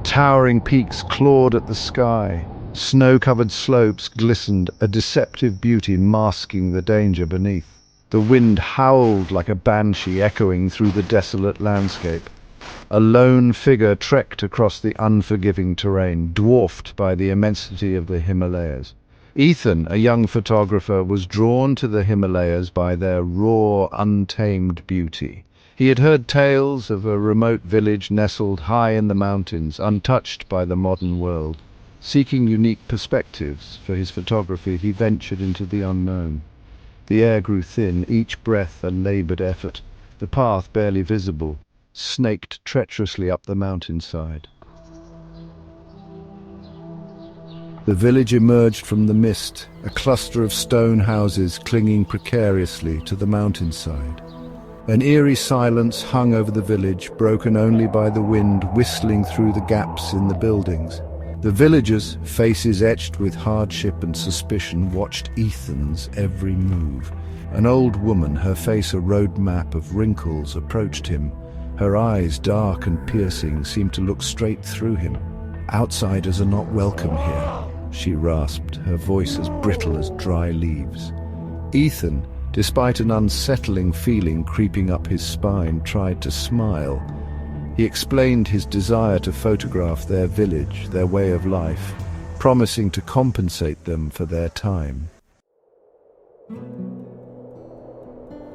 Towering peaks clawed at the sky. Snow-covered slopes glistened, a deceptive beauty masking the danger beneath. The wind howled like a banshee echoing through the desolate landscape. A lone figure trekked across the unforgiving terrain, dwarfed by the immensity of the Himalayas. Ethan, a young photographer, was drawn to the Himalayas by their raw, untamed beauty. He had heard tales of a remote village nestled high in the mountains, untouched by the modern world. Seeking unique perspectives for his photography, he ventured into the unknown. The air grew thin, each breath a labored effort. The path, barely visible, snaked treacherously up the mountainside. The village emerged from the mist, a cluster of stone houses clinging precariously to the mountainside. An eerie silence hung over the village, broken only by the wind whistling through the gaps in the buildings. The villagers, faces etched with hardship and suspicion, watched Ethan's every move. An old woman, her face a road map of wrinkles, approached him. Her eyes, dark and piercing, seemed to look straight through him. "Outsiders are not welcome here," she rasped, her voice as brittle as dry leaves. Ethan, despite an unsettling feeling creeping up his spine, tried to smile. He explained his desire to photograph their village, their way of life, promising to compensate them for their time.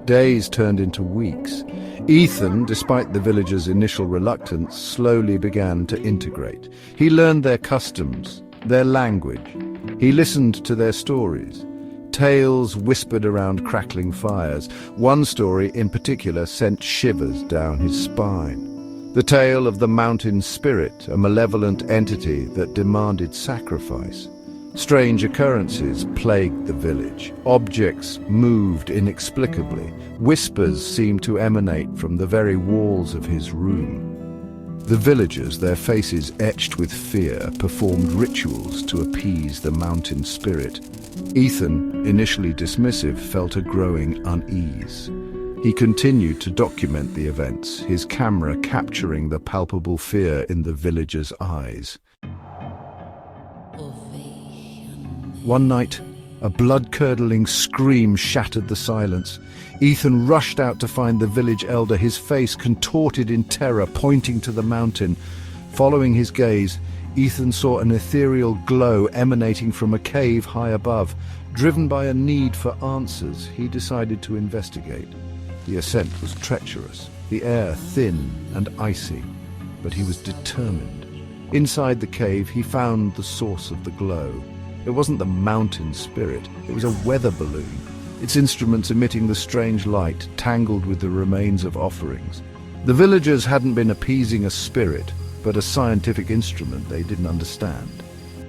Days turned into weeks. Ethan, despite the villagers' initial reluctance, slowly began to integrate. He learned their customs, their language. He listened to their stories. Tales whispered around crackling fires. One story in particular sent shivers down his spine. The tale of the mountain spirit, a malevolent entity that demanded sacrifice. Strange occurrences plagued the village. Objects moved inexplicably. Whispers seemed to emanate from the very walls of his room. The villagers, their faces etched with fear, performed rituals to appease the mountain spirit. Ethan, initially dismissive, felt a growing unease. He continued to document the events, his camera capturing the palpable fear in the villagers' eyes. One night, a blood-curdling scream shattered the silence. Ethan rushed out to find the village elder, his face contorted in terror, pointing to the mountain. Following his gaze, Ethan saw an ethereal glow emanating from a cave high above. Driven by a need for answers, he decided to investigate. The ascent was treacherous, the air thin and icy, but he was determined. Inside the cave, he found the source of the glow. It wasn't the mountain spirit, it was a weather balloon, its instruments emitting the strange light tangled with the remains of offerings. The villagers hadn't been appeasing a spirit, but a scientific instrument they didn't understand.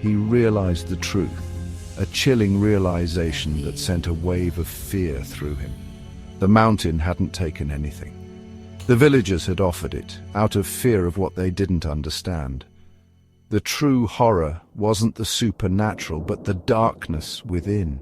He realized the truth, a chilling realization that sent a wave of fear through him. The mountain hadn't taken anything. The villagers had offered it, out of fear of what they didn't understand. The true horror wasn't the supernatural, but the darkness within.